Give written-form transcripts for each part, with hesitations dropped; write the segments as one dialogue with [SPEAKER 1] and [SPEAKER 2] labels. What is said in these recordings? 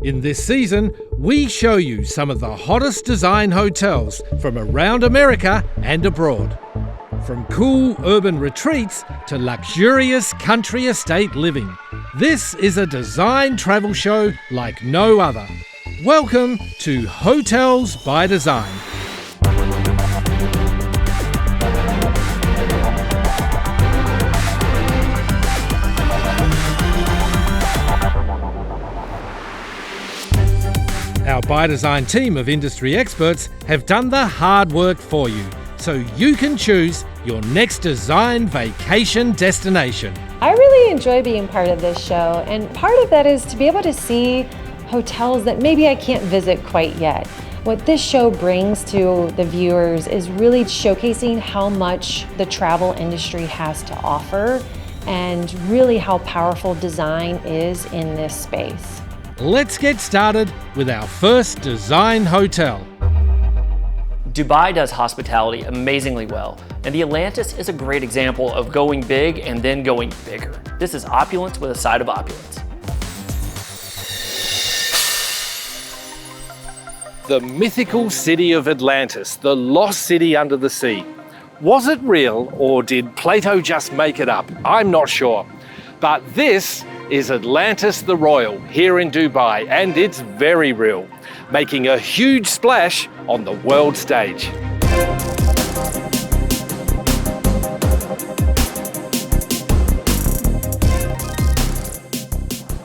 [SPEAKER 1] In this season, we show you some of the hottest design hotels from around America and abroad. From cool urban retreats to luxurious country estate living. This is a design travel show like no other. Welcome to Hotels by Design. Our By Design team of industry experts have done the hard work for you, so you can choose your next design vacation destination.
[SPEAKER 2] I really enjoy being part of this show, and part of that is to be able to see hotels that maybe I can't visit quite yet. What this show brings to the viewers is really showcasing how much the travel industry has to offer and really how powerful design is in this space.
[SPEAKER 1] Let's get started with our first design hotel.
[SPEAKER 3] Dubai does hospitality amazingly well, and the Atlantis is a great example of going big and then going bigger. This is opulence with a side of opulence.
[SPEAKER 1] The mythical city of Atlantis, the lost city under the sea. Was it real, or did Plato just make it up? I'm not sure. But this is Atlantis The Royal here in Dubai, and it's very real, making a huge splash on the world stage.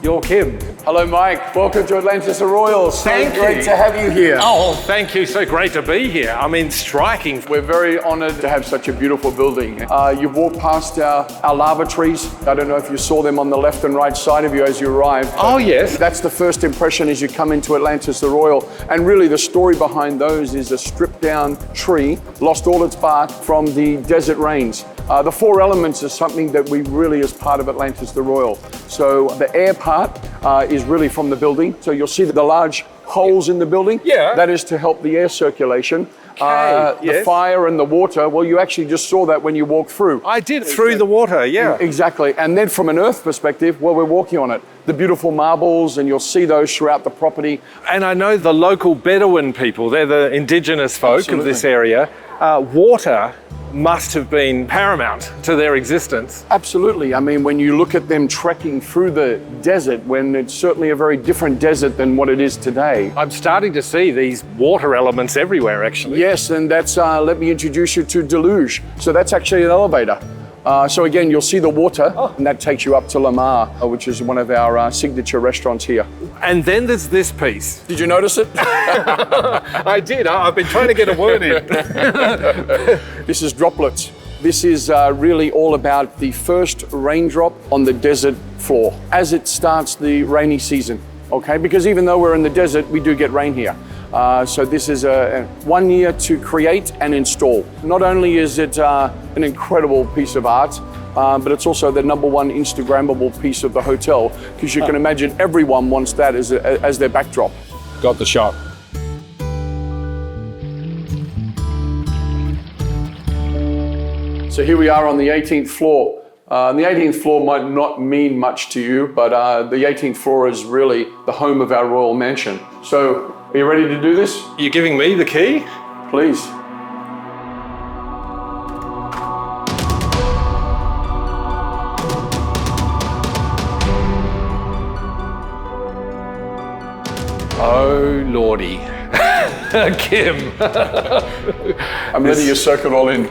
[SPEAKER 1] You're Kim.
[SPEAKER 4] Hello, Mike. Welcome to Atlantis The Royal. Great to have you here.
[SPEAKER 1] Oh, thank you. So great to be here. I mean, striking.
[SPEAKER 4] We're very honored to have such a beautiful building. You've walked past our lavatories. I don't know if you saw them on the left and right side of you as you arrived.
[SPEAKER 1] Oh, yes.
[SPEAKER 4] That's the first impression as you come into Atlantis The Royal. And really the story behind those is a stripped down tree, lost all its bark from the desert rains. The four elements is something that we really is part of Atlantis The Royal. So the air part is really from the building. So you'll see the large holes in the building.
[SPEAKER 1] Yeah.
[SPEAKER 4] That is to help the air circulation.
[SPEAKER 1] Yes.
[SPEAKER 4] The fire and the water, well, you actually just saw that when you walked through.
[SPEAKER 1] I did, through the water, yeah.
[SPEAKER 4] Exactly. And then from an earth perspective, well, we're walking on it. The beautiful marbles, and you'll see those throughout the property.
[SPEAKER 1] And I know the local Bedouin people, they're the indigenous folk
[SPEAKER 4] Absolutely.
[SPEAKER 1] of this area. Water must have been paramount to their existence.
[SPEAKER 4] Absolutely. I mean, when you look at them trekking through the desert, when it's certainly a very different desert than what it is today.
[SPEAKER 1] I'm starting to see these water elements everywhere, actually.
[SPEAKER 4] Yes, and that's, let me introduce you to Deluge. So that's actually an elevator. So again, you'll see the water, and that takes you up to Lamar, which is one of our signature restaurants here.
[SPEAKER 1] And then there's this piece.
[SPEAKER 4] Did you notice it?
[SPEAKER 1] I did. I've been trying to get a word in.
[SPEAKER 4] This is droplets. This is really all about the first raindrop on the desert floor as it starts the rainy season, okay? Because even though we're in the desert, we do get rain here. So this is a 1 year to create and install. Not only is it an incredible piece of art, but it's also the #1 Instagrammable piece of the hotel, because you can imagine everyone wants that as their backdrop.
[SPEAKER 1] Got the shot.
[SPEAKER 4] So here we are on the 18th floor. The 18th floor might not mean much to you, but the 18th floor is really the home of our royal mansion. So, are you ready to do this?
[SPEAKER 1] You're giving me the key?
[SPEAKER 4] Please.
[SPEAKER 1] Oh, Lordy. Kim.
[SPEAKER 4] I'm letting you soak it all in.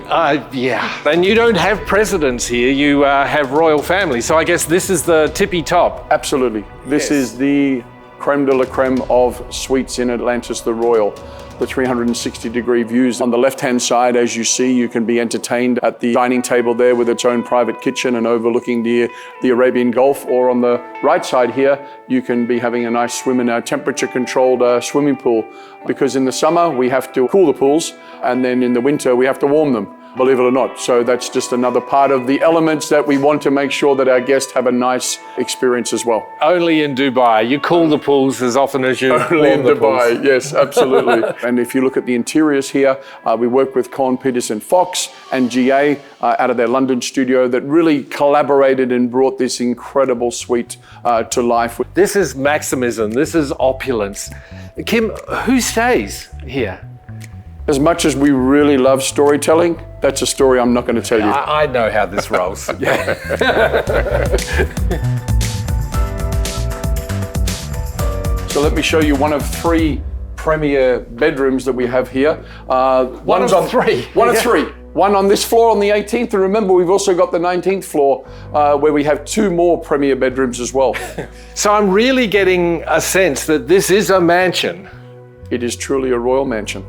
[SPEAKER 1] Yeah. And you don't have presidents here, you have royal family. So I guess this is the tippy top.
[SPEAKER 4] Absolutely. This is the creme de la creme of suites in Atlantis The Royal. The 360-degree views. On the left-hand side, as you see, you can be entertained at the dining table there with its own private kitchen and overlooking the Arabian Gulf. Or on the right side here, you can be having a nice swim in our temperature-controlled swimming pool. Because in the summer, we have to cool the pools, and then in the winter, we have to warm them. believe it or not. So that's just another part of the elements that we want to make sure that our guests have a nice experience as well.
[SPEAKER 1] Only in Dubai. You cool the pools as often as you
[SPEAKER 4] Only in
[SPEAKER 1] warm the
[SPEAKER 4] Dubai,
[SPEAKER 1] pools.
[SPEAKER 4] yes, absolutely. And if you look at the interiors here, we work with Cohen Peterson Fox and GA out of their London studio that really collaborated and brought this incredible suite to life.
[SPEAKER 1] This is maximism. This is opulence. Kim, who stays here?
[SPEAKER 4] As much as we really love storytelling, that's a story I'm not going to tell you.
[SPEAKER 1] I know how this rolls.
[SPEAKER 4] So let me show you one of 3 premier bedrooms that we have here.
[SPEAKER 1] One of 3.
[SPEAKER 4] One of 3. One on this floor on the 18th, and remember we've also got the 19th floor where we have 2 more premier bedrooms as well.
[SPEAKER 1] So I'm really getting a sense that this is a mansion.
[SPEAKER 4] It is truly a royal mansion.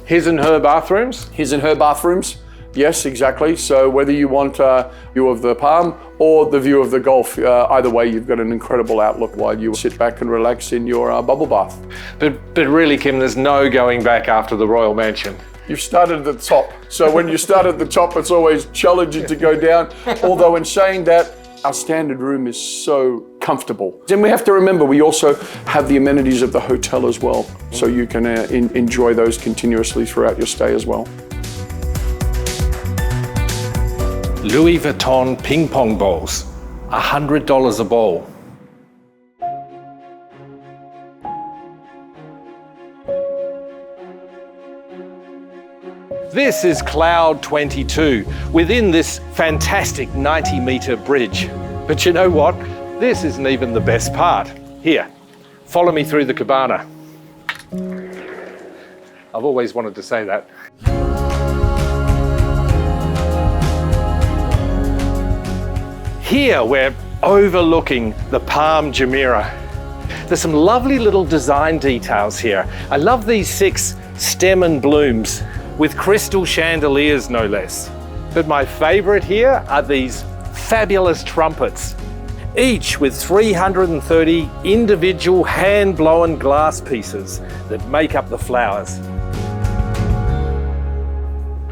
[SPEAKER 1] His and her bathrooms?
[SPEAKER 4] His and her bathrooms. Yes, exactly. So whether you want a view of the Palm or the view of the Gulf, either way, you've got an incredible outlook while you sit back and relax in your bubble bath.
[SPEAKER 1] But really, Kim, there's no going back after the royal mansion.
[SPEAKER 4] You've started at the top. So when you start at the top, it's always challenging to go down. Although in saying that, our standard room is so comfortable. Then we have to remember, we also have the amenities of the hotel as well. So you can enjoy those continuously throughout your stay as well.
[SPEAKER 1] Louis Vuitton ping pong balls, $100 a ball. This is Cloud 22 within this fantastic 90-metre bridge. But you know what? This isn't even the best part. Here, follow me through the cabana. I've always wanted to say that. Here we're overlooking the Palm Jumeirah. There's some lovely little design details here. I love these 6 stem and blooms with crystal chandeliers, no less. But my favorite here are these fabulous trumpets, each with 330 individual hand-blown glass pieces that make up the flowers.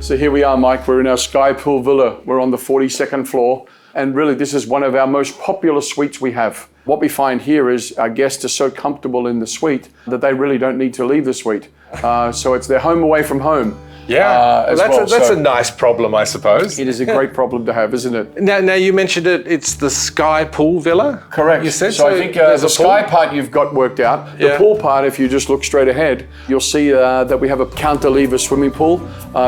[SPEAKER 4] So here we are, Mike. We're in our Sky Pool Villa. We're on the 42nd floor. And really, this is one of our most popular suites we have. What we find here is our guests are so comfortable in the suite that they really don't need to leave the suite. So it's their home away from home.
[SPEAKER 1] Yeah, that's a nice problem, I suppose.
[SPEAKER 4] It is a great problem to have, isn't it?
[SPEAKER 1] Now you mentioned it. It's the Sky Pool Villa.
[SPEAKER 4] Correct.
[SPEAKER 1] You said
[SPEAKER 4] so. I think the Sky part you've got worked out. The pool part, if you just look straight ahead, you'll see that we have a cantilever swimming pool,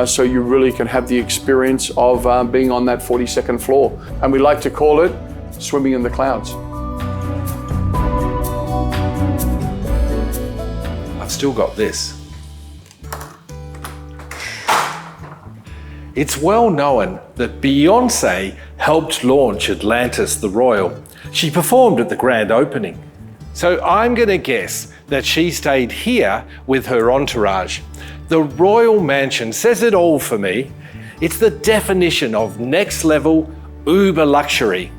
[SPEAKER 4] so you really can have the experience of being on that 42nd floor, and we like to call it swimming in the clouds.
[SPEAKER 1] I've still got this. It's well known that Beyoncé helped launch Atlantis The Royal. She performed at the grand opening. So I'm going to guess that she stayed here with her entourage. The Royal Mansion says it all for me. It's the definition of next level uber luxury.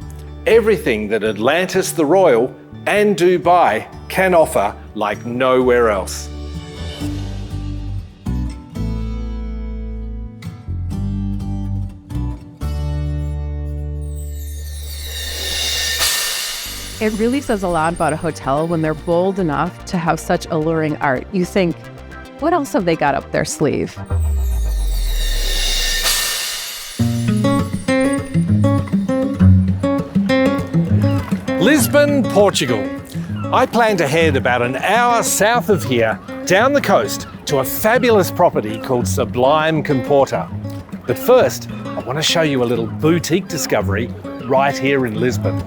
[SPEAKER 1] Everything that Atlantis The Royal and Dubai can offer like nowhere else.
[SPEAKER 5] It really says a lot about a hotel when they're bold enough to have such alluring art. You think, what else have they got up their sleeve?
[SPEAKER 1] Lisbon, Portugal. I plan to head about an hour south of here, down the coast, to a fabulous property called Sublime Comporta. But first, I want to show you a little boutique discovery right here in Lisbon.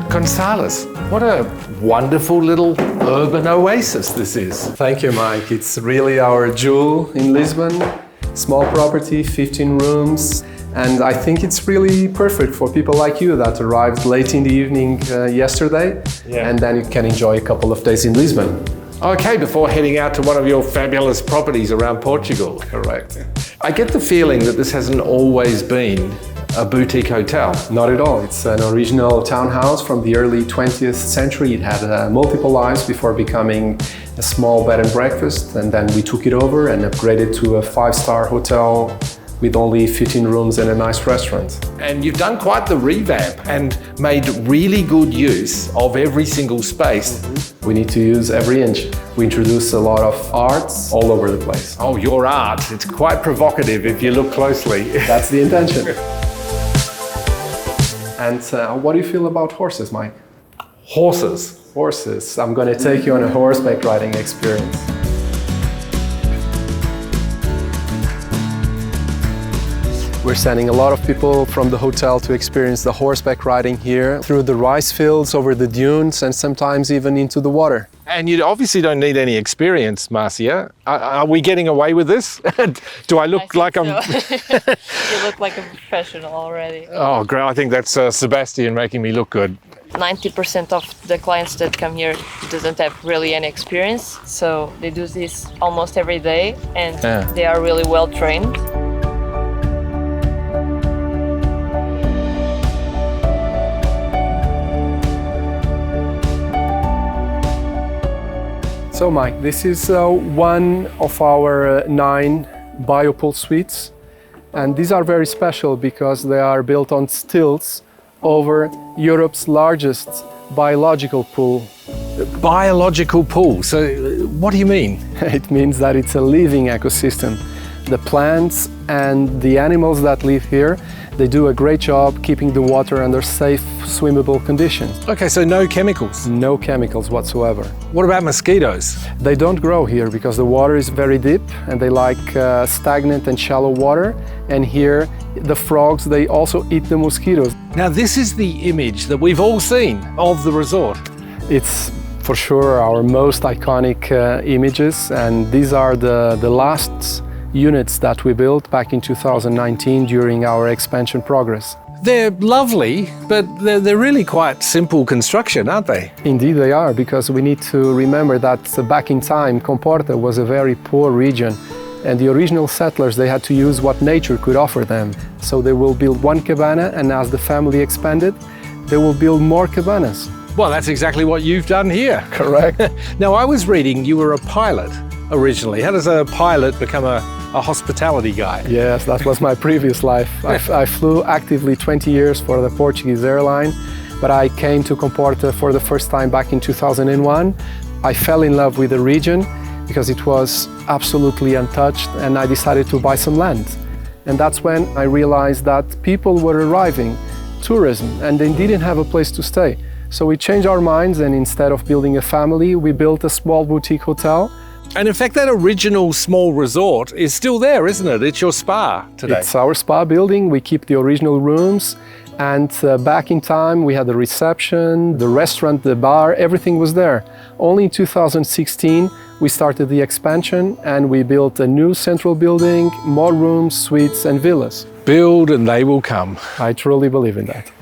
[SPEAKER 1] Gonzalez, what a wonderful little urban oasis this is.
[SPEAKER 6] Thank you, Mike. It's really our jewel in Lisbon. Small property, 15 rooms, and I think it's really perfect for people like you that arrived late in the evening yesterday, and then you can enjoy a couple of days in Lisbon.
[SPEAKER 1] Okay, before heading out to one of your fabulous properties around Portugal.
[SPEAKER 6] Correct.
[SPEAKER 1] I get the feeling that this hasn't always been
[SPEAKER 6] a boutique hotel. Not at all. It's an original townhouse from the early 20th century. It had multiple lives before becoming a small bed and breakfast, and then we took it over and upgraded to a 5-star hotel with only 15 rooms and a nice restaurant.
[SPEAKER 7] And you've done quite the revamp and made really good use of every single space.
[SPEAKER 6] We need to use every inch. We introduce a lot of arts all over the place.
[SPEAKER 7] Oh, your art, it's quite provocative if you look closely.
[SPEAKER 6] That's the intention. And what do you feel about horses, Mike?
[SPEAKER 7] Horses.
[SPEAKER 6] Horses. I'm going to take you on a horseback riding experience. We're sending a lot of people from the hotel to experience the horseback riding here, through the rice fields, over the dunes, and sometimes even into the water.
[SPEAKER 7] And you obviously don't need any experience, Marcia. Are we getting away with this? Do I look like I'm...
[SPEAKER 8] You look like a professional already.
[SPEAKER 7] Oh, great. I think that's Sebastian making me look good.
[SPEAKER 8] 90% of the clients that come here doesn't have really any experience. So they do this almost every day and they are really well trained.
[SPEAKER 6] So Mike, this is one of our 9 biopool suites, and these are very special because they are built on stilts over Europe's largest biological pool.
[SPEAKER 7] Biological pool, so what do you mean?
[SPEAKER 6] It means that it's a living ecosystem. The plants and the animals that live here, they do a great job keeping the water under safe, swimmable conditions.
[SPEAKER 7] Okay, so no chemicals?
[SPEAKER 6] No chemicals whatsoever.
[SPEAKER 7] What about mosquitoes?
[SPEAKER 6] They don't grow here because the water is very deep and they like stagnant and shallow water. And here, the frogs, they also eat the mosquitoes.
[SPEAKER 7] Now this is the image that we've all seen of the resort.
[SPEAKER 6] It's for sure our most iconic images, and these are the last units that we built back in 2019 during our expansion progress.
[SPEAKER 7] They're lovely, but they're really quite simple construction, aren't they?
[SPEAKER 6] Indeed they are, because we need to remember that back in time, Comporta was a very poor region, and the original settlers, they had to use what nature could offer them. So they will build one cabana, and as the family expanded, they will build more cabanas.
[SPEAKER 7] Well, that's exactly what you've done here.
[SPEAKER 6] Correct.
[SPEAKER 7] Now, I was reading you were a pilot originally. How does a pilot become a hospitality guy?
[SPEAKER 6] Yes, that was my previous life. I flew actively 20 years for the Portuguese airline, but I came to Comporta for the first time back in 2001. I fell in love with the region because it was absolutely untouched, and I decided to buy some land. And that's when I realized that people were arriving, tourism, and they didn't have a place to stay. So we changed our minds, and instead of building a family, we built a small boutique hotel.
[SPEAKER 7] And in fact, that original small resort is still there, isn't it? It's your spa today.
[SPEAKER 6] It's our spa building. We keep the original rooms. And back in time, we had the reception, the restaurant, the bar, everything was there. Only in 2016, we started the expansion and we built a new central building, more rooms, suites, and villas.
[SPEAKER 7] Build and they will come.
[SPEAKER 6] I truly believe in that.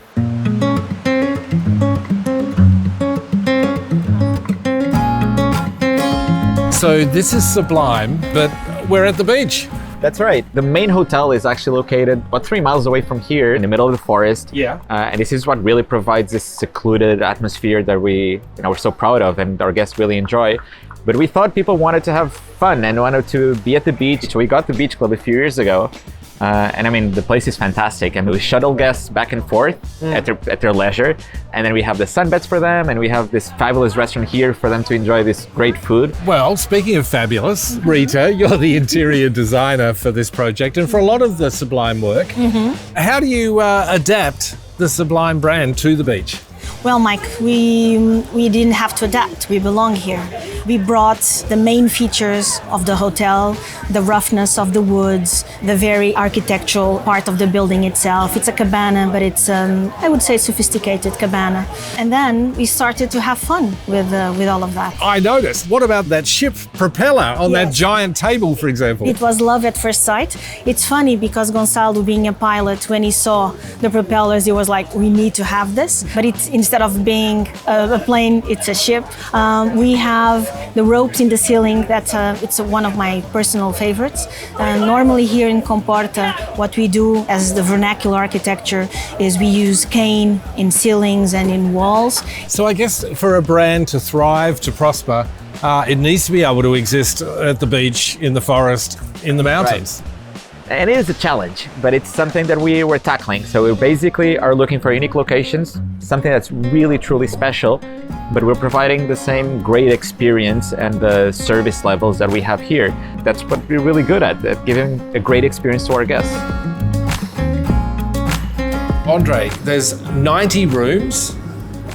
[SPEAKER 7] So this is Sublime, but we're at the beach.
[SPEAKER 9] That's right. The main hotel is actually located about 3 miles away from here in the middle of the forest.
[SPEAKER 7] Yeah.
[SPEAKER 9] And this is what really provides this secluded atmosphere that we're so proud of and our guests really enjoy. But we thought people wanted to have fun and wanted to be at the beach. So we got the beach club a few years ago. And I mean, the place is fantastic. And we shuttle guests back and forth at their leisure. And then we have the sunbeds for them. And we have this fabulous restaurant here for them to enjoy this great food.
[SPEAKER 7] Well, speaking of fabulous, Rita, you're the interior designer for this project and for a lot of the Sublime work. How do you adapt the Sublime brand to the beach?
[SPEAKER 10] Well, Mike, we didn't have to adapt. We belong here. We brought the main features of the hotel, the roughness of the woods, the very architectural part of the building itself. It's a cabana, but it's, I would say, sophisticated cabana. And then we started to have fun with all of that.
[SPEAKER 7] I noticed. What about that ship propeller on that giant table, for example?
[SPEAKER 10] It was love at first sight. It's funny because Gonçalo, being a pilot, when he saw the propellers, he was like, we need to have this. But it's instead of being a plane, it's a ship. We have the ropes in the ceiling. It's one of my personal favorites. Normally here in Comporta, what we do as the vernacular architecture is we use cane in ceilings and in walls.
[SPEAKER 7] So I guess for a brand to thrive, to prosper, it needs to be able to exist at the beach, in the forest, in the mountains.
[SPEAKER 9] Right. And it is a challenge, but it's something that we were tackling. So we basically are looking for unique locations, something that's really, truly special, but we're providing the same great experience and the service levels that we have here. That's what we're really good at giving a great experience to our guests.
[SPEAKER 7] Andre, there's 90 rooms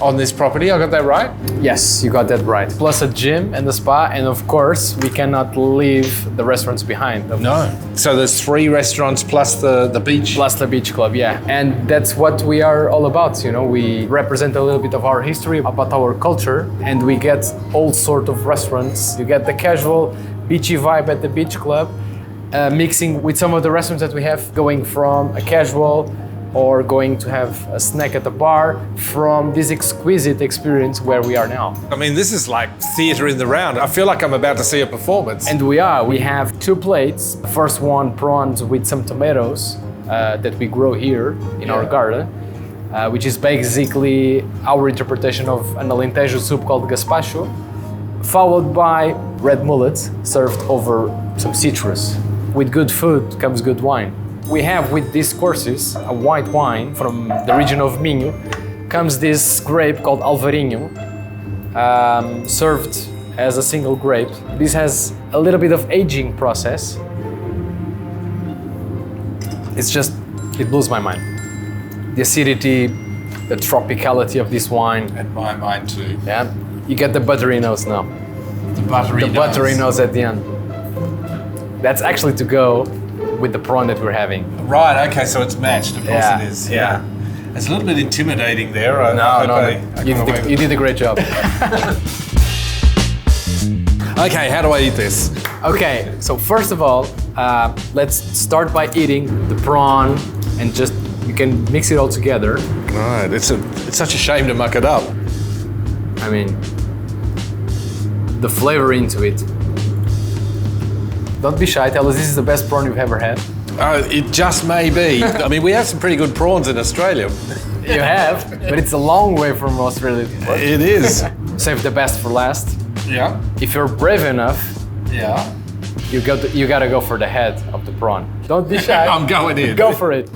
[SPEAKER 7] on this property, I got that right?
[SPEAKER 11] Yes, you got that right. Plus a gym and a spa, and of course, we cannot leave the restaurants behind.
[SPEAKER 7] No. So there's 3 restaurants plus the beach?
[SPEAKER 11] Plus the beach club, yeah. And that's what we are all about, you know. We represent a little bit of our history, about our culture, and we get all sort of restaurants. You get the casual, beachy vibe at the beach club, mixing with some of the restaurants that we have, going from a casual or going to have a snack at the bar, from this exquisite experience where we are now.
[SPEAKER 7] I mean, this is like theatre in the round. I feel like I'm about to see a performance.
[SPEAKER 11] And we are. We have 2 plates. The first one, prawns with some tomatoes that we grow here in our garden, which is basically our interpretation of an Alentejo soup called gazpacho, followed by red mullet served over some citrus. With good food comes good wine. We have with these courses a white wine from the region of Minho. Comes this grape called Alvarinho, served as a single grape. This has a little bit of aging process. It blows my mind. The acidity, the tropicality of this wine.
[SPEAKER 7] And my mind too.
[SPEAKER 11] Yeah, you get the buttery nose now.
[SPEAKER 7] The buttery
[SPEAKER 11] nose at the end. That's actually to go with the prawn that we're having.
[SPEAKER 7] Right, okay, so it's matched, of course it is. Yeah. It's a little bit intimidating there.
[SPEAKER 11] You did a great job.
[SPEAKER 7] Okay, how do I eat this?
[SPEAKER 11] Okay, so first of all, let's start by eating the prawn and just, you can mix it all together.
[SPEAKER 7] Right, it's such a shame to muck it up.
[SPEAKER 11] I mean, the flavor into it. Don't be shy, tell us this is the best prawn you've ever had.
[SPEAKER 7] It just may be. I mean, we have some pretty good prawns in Australia.
[SPEAKER 11] You have, but it's a long way from Australia.
[SPEAKER 7] It is.
[SPEAKER 11] Save the best for last.
[SPEAKER 7] Yeah.
[SPEAKER 11] If you're brave enough, you gotta go for the head of the prawn. Don't be shy.
[SPEAKER 7] I'm going in.
[SPEAKER 11] Go for it.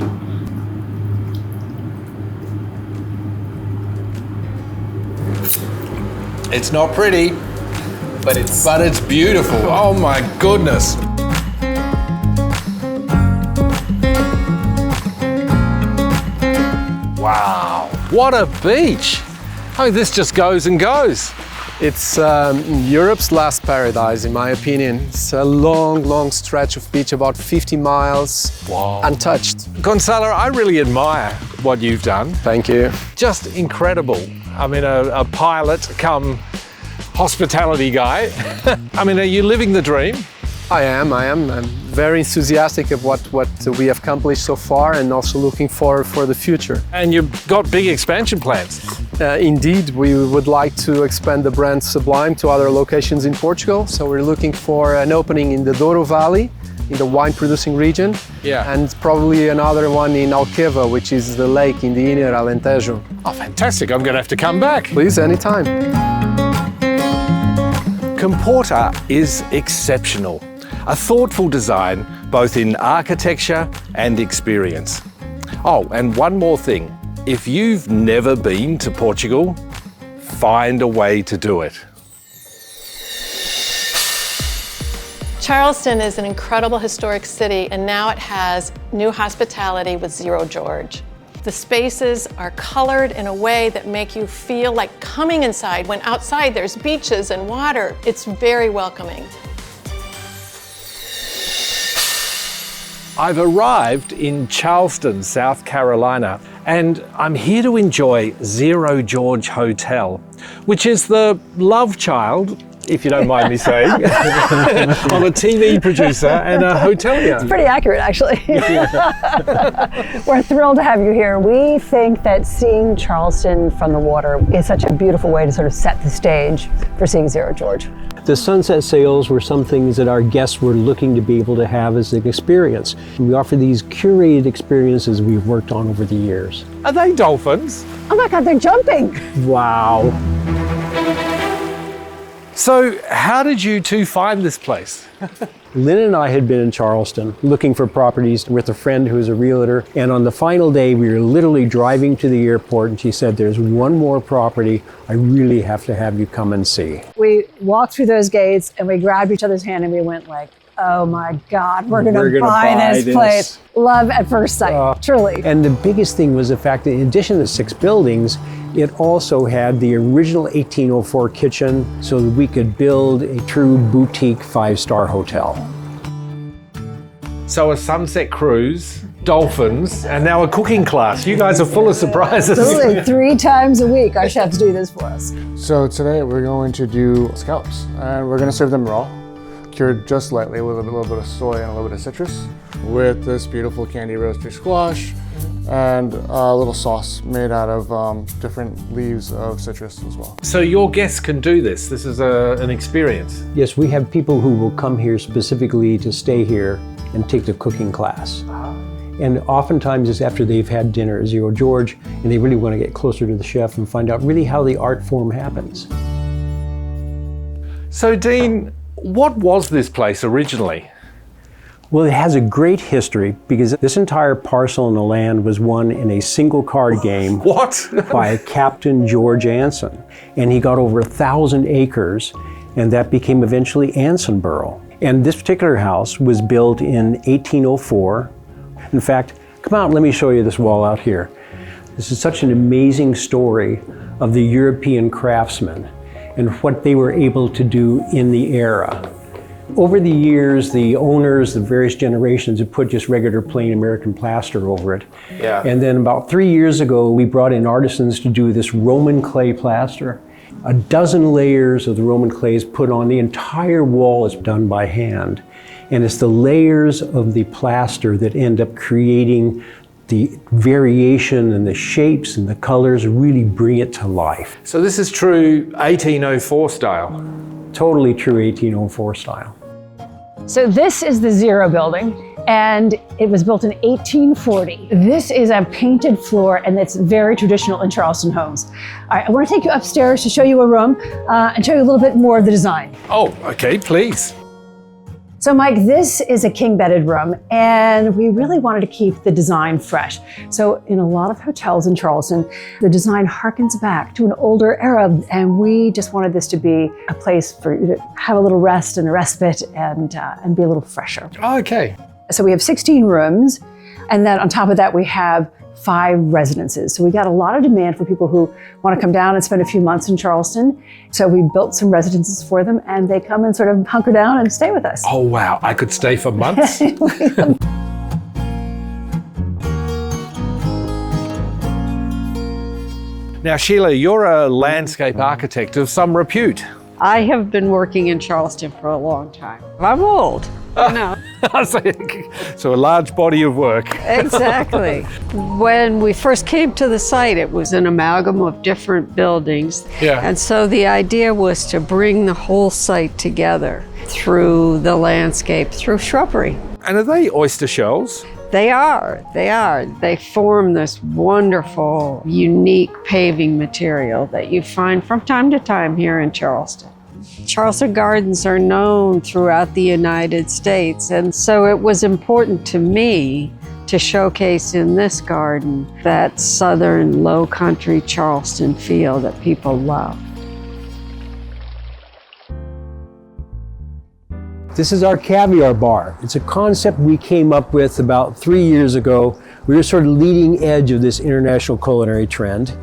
[SPEAKER 7] It's not pretty, but it's beautiful. Oh my goodness. Wow, what a beach. I mean, this just goes and goes.
[SPEAKER 6] It's Europe's last paradise, in my opinion. It's a long, long stretch of beach, about 50 miles, untouched.
[SPEAKER 7] Gonzalo, I really admire what you've done.
[SPEAKER 6] Thank you.
[SPEAKER 7] Just incredible. I mean, a pilot come hospitality guy. I mean, are you living the dream?
[SPEAKER 6] I am. I'm very enthusiastic of what we have accomplished so far, and also looking forward for the future.
[SPEAKER 7] And you've got big expansion plans.
[SPEAKER 6] Indeed, we would like to expand the brand Sublime to other locations in Portugal. So we're looking for an opening in the Douro Valley, in the wine-producing region, and probably another one in Alqueva, which is the lake in the inner Alentejo.
[SPEAKER 7] Oh, fantastic. I'm going to have to come back.
[SPEAKER 6] Please, anytime.
[SPEAKER 1] Comporta is exceptional. A thoughtful design, both in architecture and experience. Oh, and one more thing. If you've never been to Portugal, find a way to do it.
[SPEAKER 12] Charleston is an incredible historic city, and now it has new hospitality with Zero George. The spaces are colored in a way that make you feel like coming inside, when outside there's beaches and water. It's very welcoming.
[SPEAKER 1] I've arrived in Charleston, South Carolina, and I'm here to enjoy Zero George Hotel, which is the love child, if you don't mind me saying, of a TV producer and a hotelier.
[SPEAKER 13] It's pretty accurate, actually. We're thrilled to have you here. We think that seeing Charleston from the water is such a beautiful way to sort of set the stage for seeing Zero George.
[SPEAKER 14] The sunset sails were some things that our guests were looking to be able to have as an experience. We offer these curated experiences we've worked on over the years.
[SPEAKER 7] Are they dolphins?
[SPEAKER 13] Oh my God, they're jumping.
[SPEAKER 14] Wow.
[SPEAKER 7] So how did you two find this place?
[SPEAKER 14] Lynn and I had been in Charleston looking for properties with a friend who was a realtor, and on the final day we were literally driving to the airport and she said, there's one more property I really have to have you come and see.
[SPEAKER 13] We walked through those gates and we grabbed each other's hand and we went like, oh my God, we're gonna buy this place. Love at first sight, truly.
[SPEAKER 14] And the biggest thing was the fact that in addition to 6 buildings, it also had the original 1804 kitchen so that we could build a true boutique 5-star hotel.
[SPEAKER 7] So a sunset cruise, dolphins, and now a cooking class. You guys are full of surprises.
[SPEAKER 13] Absolutely, 3 times a week our chefs do this for us.
[SPEAKER 15] So today we're going to do scallops, and we're going to serve them raw, cured just lightly with a little bit of soy and a little bit of citrus, with this beautiful candy roasted squash, and a little sauce made out of different leaves of citrus as well.
[SPEAKER 7] So your guests can do this. This is an experience.
[SPEAKER 14] Yes, we have people who will come here specifically to stay here and take the cooking class. And oftentimes it's after they've had dinner at Zero George and they really want to get closer to the chef and find out really how the art form happens.
[SPEAKER 7] So Dean, what was this place originally?
[SPEAKER 14] Well, it has a great history because this entire parcel in the land was won in a single card game by Captain George Anson. And he got over 1,000 acres, and that became eventually Ansonboro. And this particular house was built in 1804. In fact, come out and let me show you this wall out here. This is such an amazing story of the European craftsmen and what they were able to do in the era. Over the years, the owners, the various generations, have put just regular plain American plaster over it.
[SPEAKER 7] Yeah.
[SPEAKER 14] And then about 3 years ago, we brought in artisans to do this Roman clay plaster. 12 layers of the Roman clay is put on. The entire wall is done by hand. And it's the layers of the plaster that end up creating the variation and the shapes and the colors, really bring it to life.
[SPEAKER 7] So this is true 1804 style?
[SPEAKER 14] Totally true 1804 style.
[SPEAKER 13] So this is the Zero building, and it was built in 1840. This is a painted floor, and it's very traditional in Charleston homes. All right, I want to take you upstairs to show you a room and show you a little bit more of the design.
[SPEAKER 7] Oh, okay, please.
[SPEAKER 13] So Mike, this is a king bedded room, and we really wanted to keep the design fresh. So in a lot of hotels in Charleston, the design harkens back to an older era, and we just wanted this to be a place for you to have a little rest and a respite and be a little fresher.
[SPEAKER 7] Okay.
[SPEAKER 13] So we have 16 rooms, and then on top of that, we have 5 residences. So we got a lot of demand for people who want to come down and spend a few months in Charleston. So we built some residences for them, and they come and sort of hunker down and stay with us.
[SPEAKER 7] Oh wow, I could stay for months. Now Sheila, you're a landscape architect of some repute.
[SPEAKER 16] I have been working in Charleston for a long time. I'm old, you know.
[SPEAKER 7] So a large body of work.
[SPEAKER 16] Exactly. When we first came to the site, it was an amalgam of different buildings.
[SPEAKER 7] Yeah.
[SPEAKER 16] And so the idea was to bring the whole site together through the landscape, through shrubbery.
[SPEAKER 7] And are they oyster shells?
[SPEAKER 16] They are. They form this wonderful, unique paving material that you find from time to time here in Charleston. Charleston gardens are known throughout the United States, and so it was important to me to showcase in this garden that southern low country Charleston feel that people love.
[SPEAKER 14] This is our caviar bar. It's a concept we came up with about 3 years ago. We were sort of leading edge of this international culinary trend.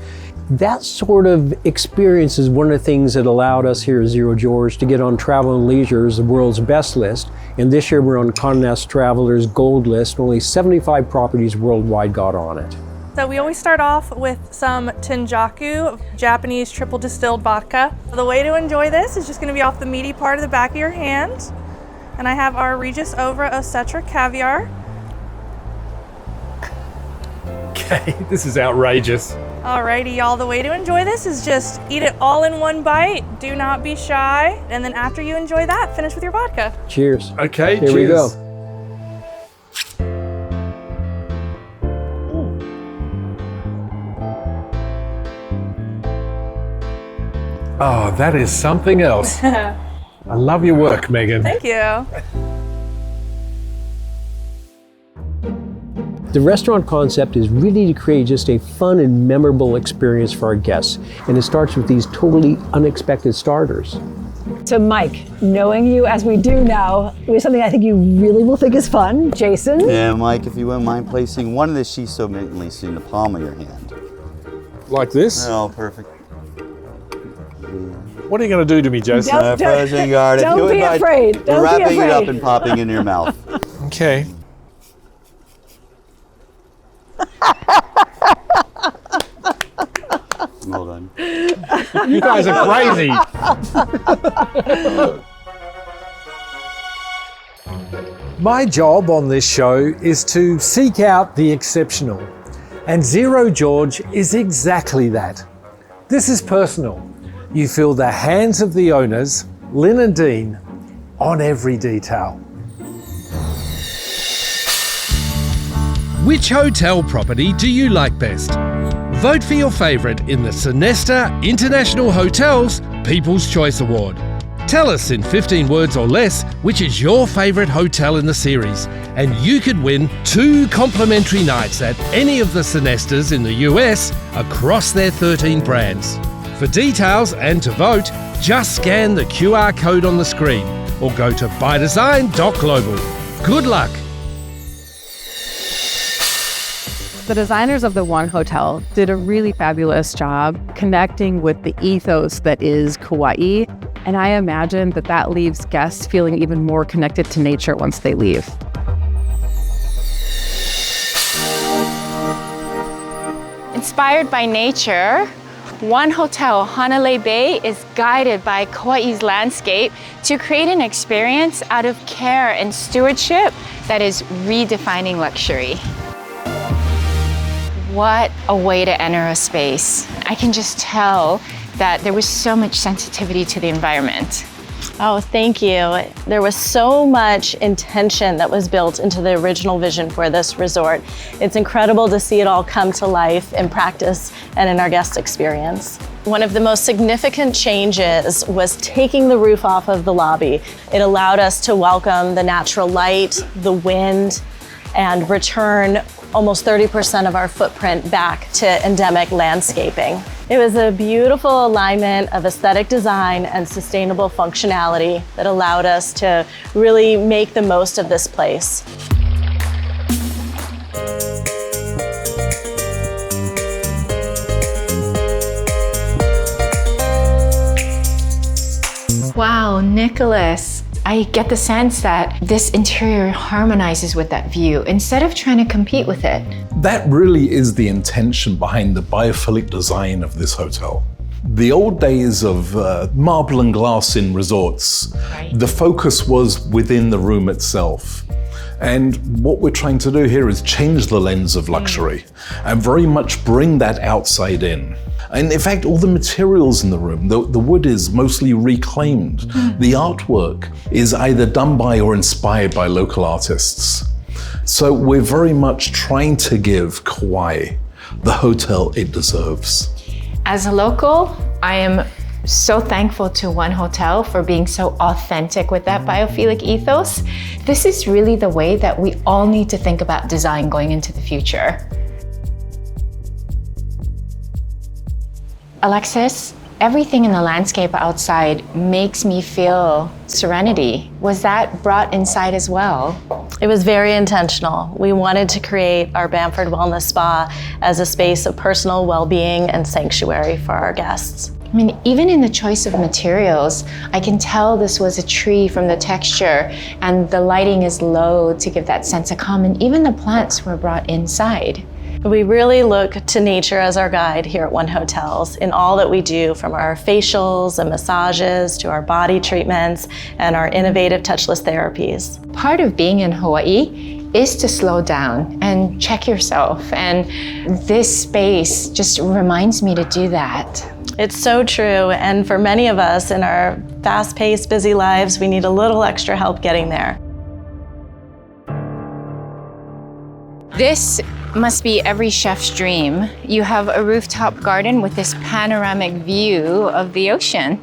[SPEAKER 14] That sort of experience is one of the things that allowed us here at Zero George to get on Travel and Leisure's World's Best list. And this year we're on Condé Nast Traveler's Gold list. Only 75 properties worldwide got on it.
[SPEAKER 17] So we always start off with some Tenjaku, Japanese triple distilled vodka. The way to enjoy this is just going to be off the meaty part of the back of your hand. And I have our Regis Ovra Ocetra caviar.
[SPEAKER 7] Okay, this is outrageous.
[SPEAKER 17] Alrighty, y'all, the way to enjoy this is just eat it all in one bite. Do not be shy. And then after you enjoy that, finish with your vodka.
[SPEAKER 14] Cheers.
[SPEAKER 7] Okay,
[SPEAKER 14] Here we go.
[SPEAKER 7] Oh, that is something else. I love your work, Megan.
[SPEAKER 17] Thank you.
[SPEAKER 14] The restaurant concept is really to create just a fun and memorable experience for our guests. And it starts with these totally unexpected starters.
[SPEAKER 13] So Mike, knowing you as we do now, we have something I think you really will think is fun. Jason?
[SPEAKER 18] Yeah, Mike, if you wouldn't mind placing one of the shiso mint leaves in the palm of your hand.
[SPEAKER 7] Like this?
[SPEAKER 18] Oh, perfect.
[SPEAKER 7] What are you going to do to me, Jason?
[SPEAKER 18] Frozen guard.
[SPEAKER 13] Don't be afraid.
[SPEAKER 18] You're wrapping it up and popping in your mouth.
[SPEAKER 7] Okay.
[SPEAKER 18] Well done.
[SPEAKER 7] You guys are crazy. My job on this show is to seek out the exceptional. And Zero George is exactly that. This is personal. You feel the hands of the owners, Lynn and Dean, on every detail.
[SPEAKER 1] Which hotel property do you like best? Vote for your favourite in the Sonesta International Hotels People's Choice Award. Tell us in 15 words or less which is your favourite hotel in the series, and you could win 2 complimentary nights at any of the Sonestas in the US across their 13 brands. For details and to vote, just scan the QR code on the screen or go to bydesign.global. Good luck!
[SPEAKER 5] The designers of the One Hotel did a really fabulous job connecting with the ethos that is Kauaʻi, and I imagine that that leaves guests feeling even more connected to nature once they leave.
[SPEAKER 19] Inspired by nature, One Hotel Hanalei Bay is guided by Kauaʻi's landscape to create an experience out of care and stewardship that is redefining luxury. What a way to enter a space. I can just tell that there was so much sensitivity to the environment.
[SPEAKER 20] Oh, thank you. There was so much intention that was built into the original vision for this resort. It's incredible to see it all come to life in practice and in our guest experience. One of the most significant changes was taking the roof off of the lobby. It allowed us to welcome the natural light, the wind, and return almost 30% of our footprint back to endemic landscaping. It was a beautiful alignment of aesthetic design and sustainable functionality that allowed us to really make the most of this place.
[SPEAKER 19] Wow, Nicholas. I get the sense that this interior harmonizes with that view instead of trying to compete with it.
[SPEAKER 21] That really is the intention behind the biophilic design of this hotel. The old days of marble and glass in resorts, the focus was within the room itself. And what we're trying to do here is change the lens of luxury and very much bring that outside in. And in fact, all the materials in the room, the wood is mostly reclaimed. The artwork is either done by or inspired by local artists. So we're very much trying to give Kauaʻi the hotel it deserves.
[SPEAKER 19] As a local, I am so thankful to One Hotel for being so authentic with that biophilic ethos. This is really the way that we all need to think about design going into the future. Alexis, everything in the landscape outside makes me feel serenity. Was that brought inside as well?
[SPEAKER 20] It was very intentional. We wanted to create our Bamford Wellness Spa as a space of personal well-being and sanctuary for our guests.
[SPEAKER 19] I mean, even in the choice of materials, I can tell this was a tree from the texture, and the lighting is low to give that sense of calm, and even the plants were brought inside.
[SPEAKER 20] We really look to nature as our guide here at One Hotels in all that we do, from our facials and massages to our body treatments and our innovative touchless therapies.
[SPEAKER 19] Part of being in Hawaii is to slow down and check yourself. And this space just reminds me to do that.
[SPEAKER 20] It's so true. And for many of us in our fast-paced, busy lives, we need a little extra help getting there.
[SPEAKER 19] This must be every chef's dream. You have a rooftop garden with this panoramic view of the ocean.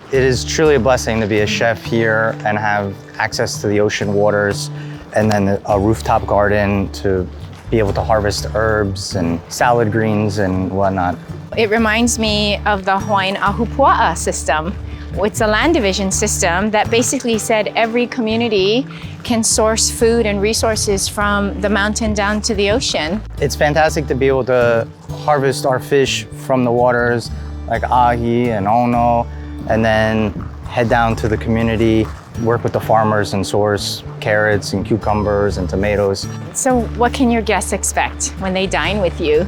[SPEAKER 2] It is truly a blessing to be a chef here and have access to the ocean waters, and then a rooftop garden to be able to harvest herbs and salad greens and whatnot.
[SPEAKER 19] It reminds me of the Hawaiian ahupua'a system. It's a land division system that basically said every community can source food and resources from the mountain down to the ocean.
[SPEAKER 2] It's fantastic to be able to harvest our fish from the waters like ahi and ono, and then head down to the community, work with the farmers and source carrots and cucumbers and tomatoes.
[SPEAKER 19] So what can your guests expect when they dine with you?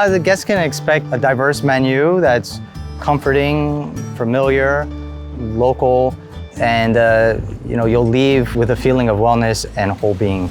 [SPEAKER 2] The guests can expect a diverse menu that's comforting, familiar, local, and you'll leave with a feeling of wellness and whole being.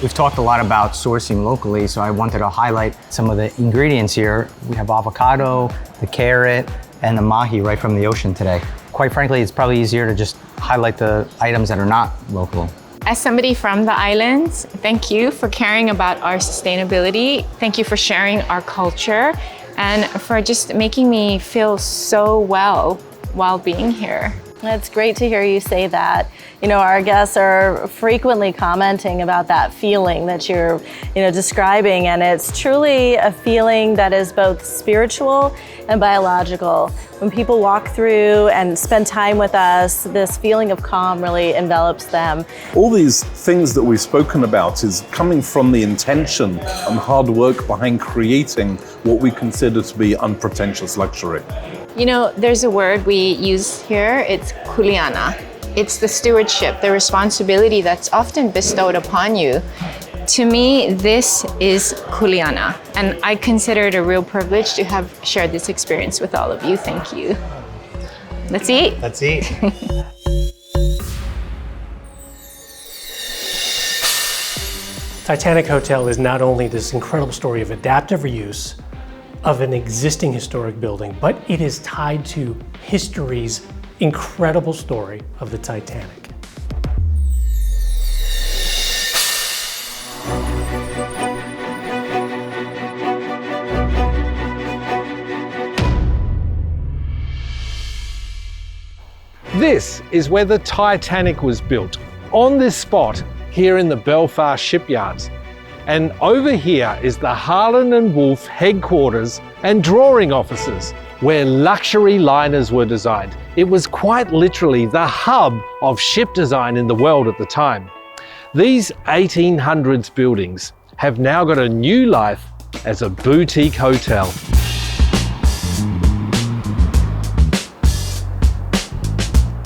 [SPEAKER 2] We've talked a lot about sourcing locally, so I wanted to highlight some of the ingredients here. We have avocado, the carrot, and the mahi right from the ocean today. Quite frankly, it's probably easier to just highlight the items that are not local.
[SPEAKER 19] As somebody from the islands, thank you for caring about our sustainability. Thank you for sharing our culture and for just making me feel so well while being here.
[SPEAKER 20] It's great to hear you say that. You know, our guests are frequently commenting about that feeling that you're, describing, and it's truly a feeling that is both spiritual and biological. When people walk through and spend time with us, this feeling of calm really envelops them.
[SPEAKER 21] All these things that we've spoken about is coming from the intention and hard work behind creating what we consider to be unpretentious luxury.
[SPEAKER 19] There's a word we use here, it's kuleana. It's the stewardship, the responsibility that's often bestowed upon you. To me, this is kuleana, and I consider it a real privilege to have shared this experience with all of you. Thank you. Let's eat.
[SPEAKER 2] Let's eat.
[SPEAKER 22] Titanic Hotel is not only this incredible story of adaptive reuse of an existing historic building, but it is tied to history's incredible story of the Titanic.
[SPEAKER 1] This is where the Titanic was built, on this spot here in the Belfast shipyards. And over here is the Harland & Wolff headquarters and drawing offices, where luxury liners were designed. It was quite literally the hub of ship design in the world at the time. These 1800s buildings have now got a new life as a boutique hotel.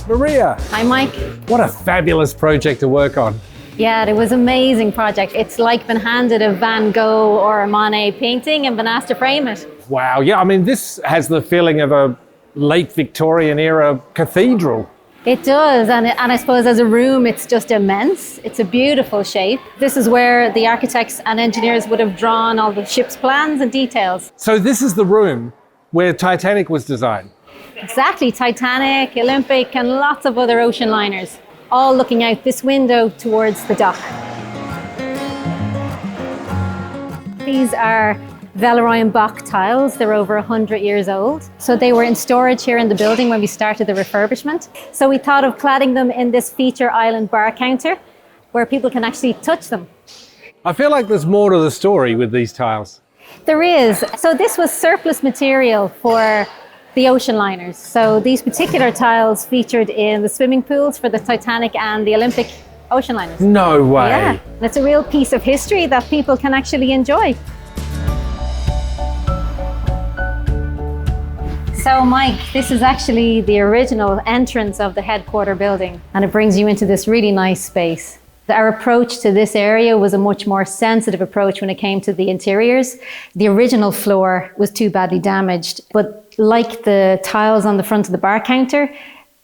[SPEAKER 1] Maria.
[SPEAKER 23] Hi, Mike.
[SPEAKER 1] What a fabulous project to work on.
[SPEAKER 23] Yeah, it was an amazing project. It's like been handed a Van Gogh or a Monet painting and been asked to frame it.
[SPEAKER 1] Wow, yeah, I mean, this has the feeling of a late Victorian era cathedral.
[SPEAKER 23] It does, and I suppose as a room, it's just immense. It's a beautiful shape. This is where the architects and engineers would have drawn all the ship's plans and details.
[SPEAKER 1] So this is the room where Titanic was designed.
[SPEAKER 23] Exactly, Titanic, Olympic, and lots of other ocean liners, all looking out this window towards the dock. These are Villeroy & Boch tiles. They're over 100 years old. So they were in storage here in the building when we started the refurbishment. So we thought of cladding them in this feature island bar counter where people can actually touch them.
[SPEAKER 1] I feel like there's more to the story with these tiles.
[SPEAKER 23] There is. So this was surplus material for the ocean liners. So these particular tiles featured in the swimming pools for the Titanic and the Olympic ocean liners.
[SPEAKER 1] No way.
[SPEAKER 23] Yeah, it's a real piece of history that people can actually enjoy. So Mike, this is actually the original entrance of the headquarter building, and it brings you into this really nice space. Our approach to this area was a much more sensitive approach when it came to the interiors. The original floor was too badly damaged, but like the tiles on the front of the bar counter,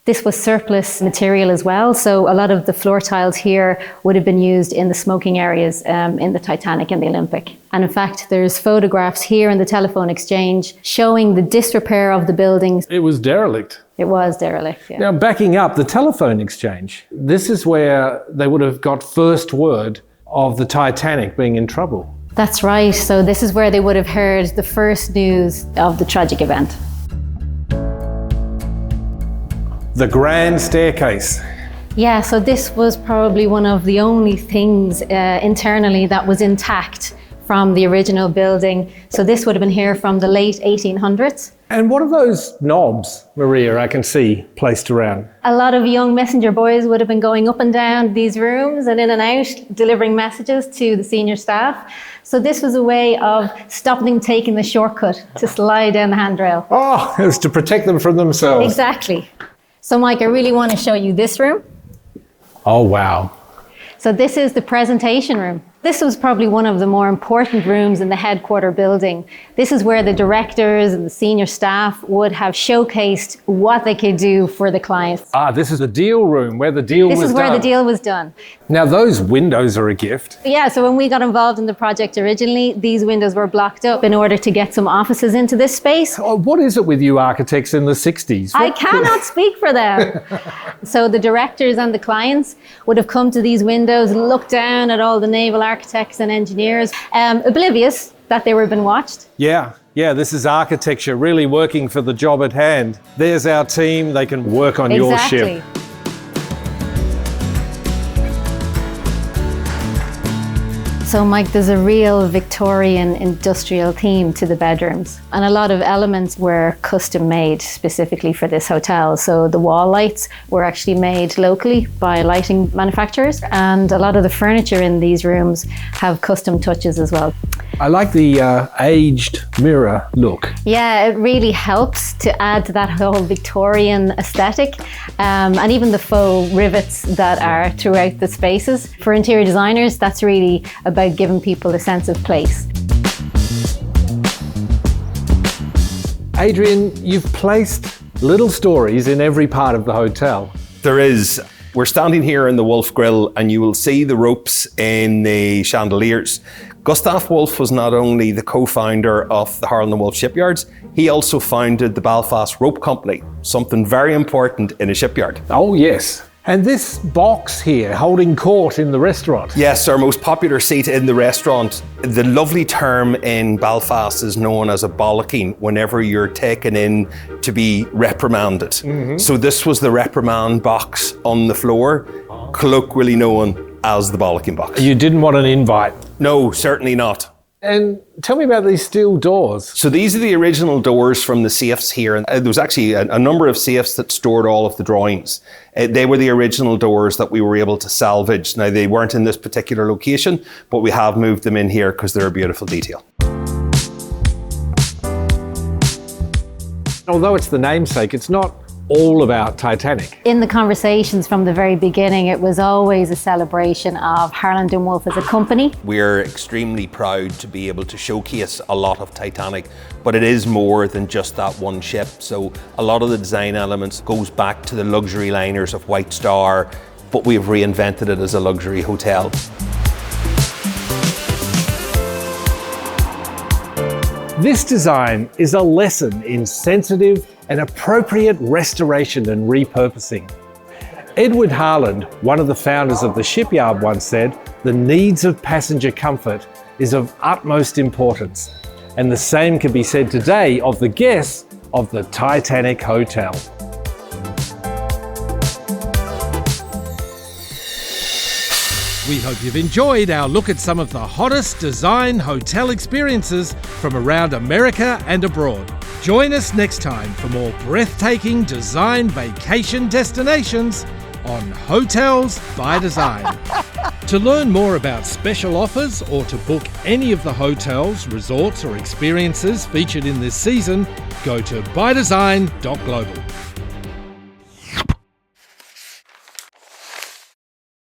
[SPEAKER 23] This was surplus material as well, so a lot of the floor tiles here would have been used in the smoking areas in the Titanic and the Olympic. And in fact, there's photographs here in the telephone exchange showing the disrepair of the buildings.
[SPEAKER 7] It was derelict.
[SPEAKER 23] It was derelict, yeah.
[SPEAKER 7] Now, backing up, the telephone exchange, this is where they would have got first word of the Titanic being in trouble.
[SPEAKER 23] That's right, so this is where they would have heard the first news of the tragic event.
[SPEAKER 7] The grand staircase.
[SPEAKER 23] Yeah, so this was probably one of the only things internally that was intact from the original building. So this would have been here from the late 1800s.
[SPEAKER 7] And what are those knobs, Maria, I can see placed around?
[SPEAKER 23] A lot of young messenger boys would have been going up and down these rooms and in and out, delivering messages to the senior staff. So this was a way of stopping them taking the shortcut to slide down the handrail.
[SPEAKER 7] Oh, it was to protect them from themselves.
[SPEAKER 23] Exactly. So Mike, I really want to show you this room.
[SPEAKER 7] Oh, wow.
[SPEAKER 23] So this is the presentation room. This was probably one of the more important rooms in the headquarter building. This is where the directors and the senior staff would have showcased what they could do for the clients.
[SPEAKER 7] Ah, this is the deal room where the deal was done.
[SPEAKER 23] This is where the deal was done.
[SPEAKER 7] Now those windows are a gift.
[SPEAKER 23] Yeah, so when we got involved in the project originally, these windows were blocked up in order to get some offices into this space.
[SPEAKER 7] Oh, what is it with you architects in the 60s?
[SPEAKER 23] I cannot speak for them. So the directors and the clients would have come to these windows, looked down at all the naval architects and engineers, oblivious that they were being watched.
[SPEAKER 7] Yeah, this is architecture really working for the job at hand. There's our team, they can work on your ship.
[SPEAKER 23] So Mike, there's a real Victorian industrial theme to the bedrooms, and a lot of elements were custom made specifically for this hotel. So the wall lights were actually made locally by lighting manufacturers, and a lot of the furniture in these rooms have custom touches as well.
[SPEAKER 7] I like the aged mirror look.
[SPEAKER 23] Yeah, it really helps to add to that whole Victorian aesthetic, and even the faux rivets that are throughout the spaces. For interior designers, that's really about giving people a sense of place.
[SPEAKER 7] Adrian, you've placed little stories in every part of the hotel.
[SPEAKER 3] There is. We're standing here in the Wolf Grill and you will see the ropes in the chandeliers. Gustav Wolf was not only the co-founder of the Harland and Wolff shipyards, he also founded the Belfast Rope Company, something very important in a shipyard.
[SPEAKER 7] Oh yes. And this box here, holding court in the restaurant.
[SPEAKER 3] Yes, our most popular seat in the restaurant. The lovely term in Belfast is known as a bollocking, whenever you're taken in to be reprimanded. So this was the reprimand box on the floor, colloquially known as the bollocking box.
[SPEAKER 7] You didn't want an invite?
[SPEAKER 3] No, certainly not.
[SPEAKER 7] And tell me about these steel doors.
[SPEAKER 3] So these are the original doors from the safes here. And there was actually a number of safes that stored all of the drawings. They were the original doors that we were able to salvage. Now, they weren't in this particular location, but we have moved them in here because they're a beautiful detail.
[SPEAKER 7] Although it's the namesake, it's not all about Titanic.
[SPEAKER 23] In the conversations from the very beginning, it was always a celebration of Harland and Wolff as a company.
[SPEAKER 3] We're extremely proud to be able to showcase a lot of Titanic, but it is more than just that one ship. So a lot of the design elements goes back to the luxury liners of White Star, but we've reinvented it as a luxury hotel.
[SPEAKER 7] This design is a lesson in sensitive and appropriate restoration and repurposing. Edward Harland, one of the founders of the shipyard, once said, "The needs of passenger comfort is of utmost importance." And the same can be said today of the guests of the Titanic Hotel. We hope you've enjoyed our look at some of the hottest design hotel experiences from around America and abroad. Join us next time for more breathtaking design vacation destinations on Hotels by Design. To learn more about special offers or to book any of the hotels, resorts or experiences featured in this season, go to bydesign.global.